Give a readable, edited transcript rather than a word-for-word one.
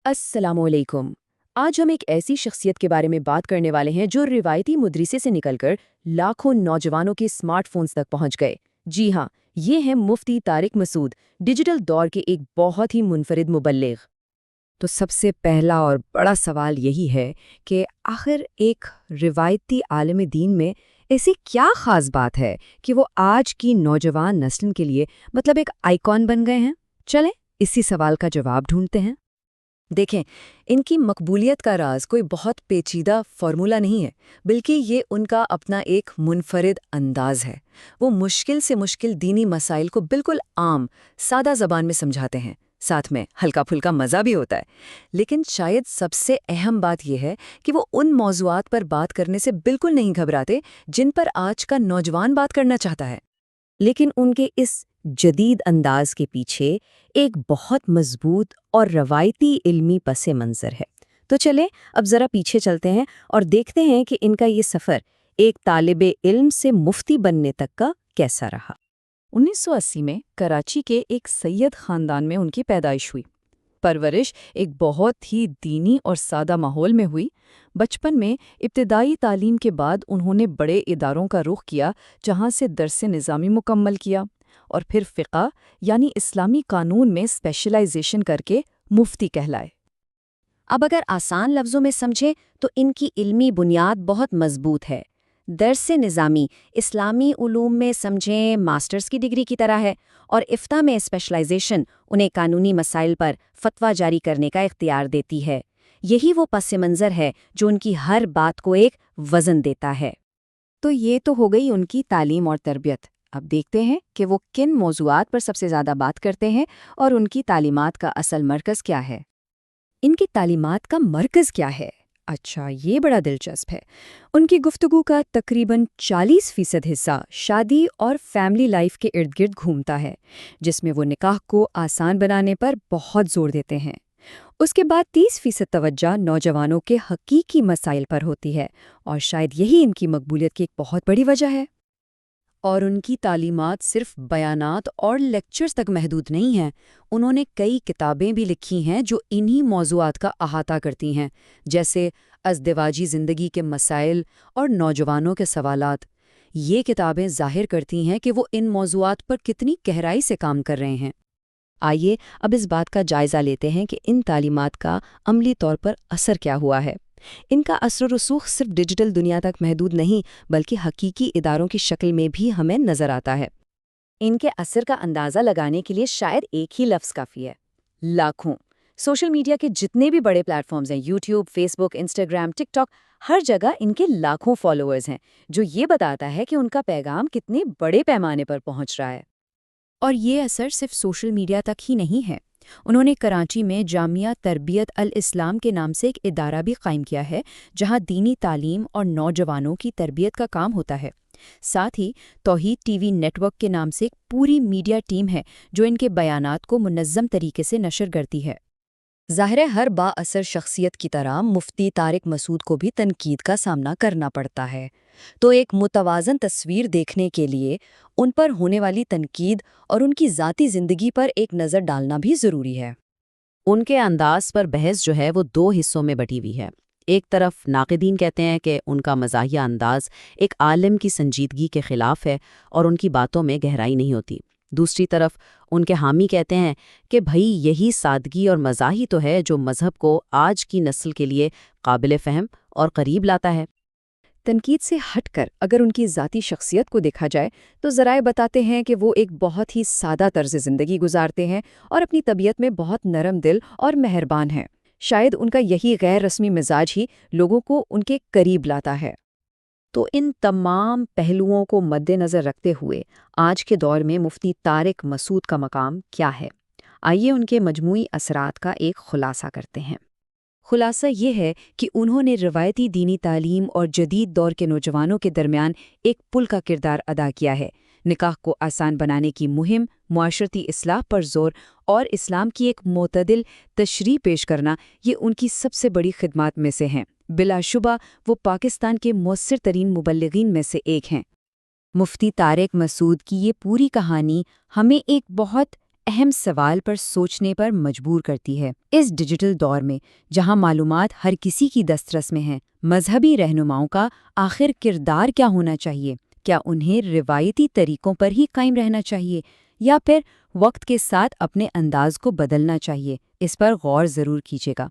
अस्सलाम वालेकुम। आज हम एक ऐसी शख्सियत के बारे में बात करने वाले हैं जो रिवायती मदरसे से निकलकर लाखों नौजवानों के स्मार्टफोन्स तक पहुंच गए। जी हाँ, ये हैं मुफ्ती तारिक मसूद, डिजिटल दौर के एक बहुत ही मुनफरिद मुबल्लिग। तो सबसे पहला और बड़ा सवाल यही है कि आखिर एक रिवायती आलिम दीन में ऐसी क्या खास बात है कि वो आज की नौजवान नस्ल के लिए मतलब एक आइकॉन बन गए हैं। चलें इसी सवाल का जवाब ढूंढते हैं। देखें, इनकी मकबूलियत का राज कोई बहुत पेचीदा फार्मूला नहीं है, बल्कि ये उनका अपना एक मुनफरिद अंदाज है। वो मुश्किल से मुश्किल दीनी मसाइल को बिल्कुल आम, सादा ज़बान में समझाते हैं, साथ में हल्का फुल्का मज़ा भी होता है। लेकिन शायद सबसे अहम बात यह है कि वो उन मौज़ूआत पर बात करने से बिल्कुल नहीं घबराते जिन पर आज का नौजवान बात करना चाहता है। लेकिन उनके इस जदीद अंदाज के पीछे एक बहुत मजबूत और रवायती इल्मी पसे मंज़र है। तो चलें अब ज़रा पीछे चलते हैं और देखते हैं कि इनका ये सफ़र एक तालिबे इल्म से मुफ्ती बनने तक का कैसा रहा। 1980 में कराची के एक सैयद ख़ानदान में उनकी पैदाइश हुई। परवरिश एक बहुत ही दीनी और सादा माहौल में हुई। बचपन में इब्तिदाई तालीम के बाद उन्होंने बड़े इदारों का रुख किया, जहाँ से दरस निज़ामी मुकम्मल किया और फिर फ़िक़्ह यानी इस्लामी कानून में स्पेशलाइजेशन करके मुफ्ती कहलाए। अब अगर आसान लफ्ज़ों में समझें तो इनकी इल्मी बुनियाद बहुत मजबूत है। दरस निज़ामी इस्लामी उलूम में समझें मास्टर्स की डिग्री की तरह है, और इफ्ता में स्पेशलाइजेशन उन्हें कानूनी मसाइल पर फतवा जारी करने का इख्तियार देती है। यही वो पस मंज़र है जो उनकी हर बात को एक वज़न देता है। तो ये तो हो गई उनकी तालीम और तरबियत। अब देखते हैं कि वो किन मौज़ूआत पर सबसे ज़्यादा बात करते हैं और उनकी तालीमात का असल मरकज़ क्या है। इनकी तालीमात का मरकज़ क्या है? अच्छा, ये बड़ा दिलचस्प है। उनकी गुफ्तगू का तकरीबन 40% हिस्सा शादी और फैमिली लाइफ के इर्द गिर्द घूमता है, जिसमें वो निकाह को आसान बनाने पर बहुत जोर देते हैं। उसके बाद 30% तवज्जो नौजवानों के हकीकी मसाइल पर होती है, और शायद यही इनकी मकबूलियत की एक बहुत बड़ी वजह है। और उनकी तालीमात सिर्फ बयानात और लेक्चर्स तक महदूद नहीं हैं। उन्होंने कई किताबें भी लिखी हैं जो इन्हीं मौज़ूआत का अहाता करती हैं, जैसे अज़दिवाजी ज़िंदगी के मसाइल और नौजवानों के सवालात। ये किताबें ज़ाहिर करती हैं कि वो इन मौज़ूआत पर कितनी गहराई से काम कर रहे हैं। आइए अब इस बात का जायज़ा लेते हैं कि इन तालीमात का अमली तौर पर असर क्या हुआ है। इनका असर रसूख सिर्फ डिजिटल दुनिया तक महदूद नहीं, बल्कि हकीकी इदारों की शक्ल में भी हमें नज़र आता है। इनके असर का अंदाज़ा लगाने के लिए शायद एक ही लफ्ज़ काफ़ी है: लाखों। सोशल मीडिया के जितने भी बड़े प्लेटफॉर्म्स हैं, यूट्यूब, फेसबुक, इंस्टाग्राम, टिकटॉक, हर जगह इनके लाखों फॉलोअर्स हैं, जो ये बताता है कि उनका पैगाम कितने बड़े पैमाने पर पहुंच रहा है। और ये असर सिर्फ सोशल मीडिया तक ही नहीं है। उन्होंने कराची में जामिया तरबियत अल इस्लाम के नाम से एक इदारा भी कायम किया है, जहां दीनी तालीम और नौजवानों की तरबियत का काम होता है। साथ ही तौहीद टीवी नेटवर्क के नाम से एक पूरी मीडिया टीम है जो इनके बयानात को मुनज़्ज़म तरीके से नशर करती है। ज़ाहिर है, हर बाअसर शख्सियत की तरह मुफ्ती तारिक मसूद को भी तनकीद का सामना करना पड़ता है। तो एक मुतवाज़न तस्वीर देखने के लिए उन पर होने वाली तनकीद और उनकी ज़ाती ज़िंदगी पर एक नज़र डालना भी ज़रूरी है। उनके अंदाज पर बहस जो है वो दो हिस्सों में बटी हुई है। एक तरफ नाक़िदीन कहते हैं कि उनका मज़ाहिया अंदाज एक आलिम की संजीदगी के ख़िलाफ़ है और उनकी बातों में गहराई नहीं होती। दूसरी तरफ उनके हामी कहते हैं कि भई यही सादगी और मज़ा ही तो है जो मज़हब को आज की नस्ल के लिए काबिल फ़हम और करीब लाता है। तनकीद से हटकर अगर उनकी ज़ाती शख्सियत को देखा जाए तो ज़राए बताते हैं कि वो एक बहुत ही सादा तर्ज़ ज़िंदगी गुजारते हैं और अपनी तबीयत में बहुत नरम दिल और मेहरबान हैं। शायद उनका यही गैर रस्मी मिजाज ही लोगों को उनके करीब लाता है। तो इन तमाम पहलुओं को मद्देनज़र रखते हुए आज के दौर में मुफ्ती तारिक मसूद का मकाम क्या है? आइए उनके मजमूई असरात का एक खुलासा करते हैं। खुलासा ये है कि उन्होंने रवायती दीनी तालीम और जदीद दौर के नौजवानों के दरमियान एक पुल का किरदार अदा किया है। निकाह को आसान बनाने की मुहिम, मुआशरती इस्लाह पर जोर और इस्लाम की एक मोतदिल तशरीह पेश करना, ये उनकी सबसे बड़ी खिदमात में से हैं। बिलाशुबा वो पाकिस्तान के मुअस्सिर तरीन मुबल्लिगीन में से एक हैं। मुफ्ती तारिक मसूद की ये पूरी कहानी हमें एक बहुत اہم سوال پر سوچنے پر مجبور کرتی ہے۔ اس ڈیجیٹل دور میں جہاں معلومات ہر کسی کی دسترس میں ہیں، مذہبی رہنماؤں کا آخر کردار کیا ہونا چاہیے؟ کیا انہیں روایتی طریقوں پر ہی قائم رہنا چاہیے یا پھر وقت کے ساتھ اپنے انداز کو بدلنا چاہیے؟ اس پر غور ضرور کیجیے گا۔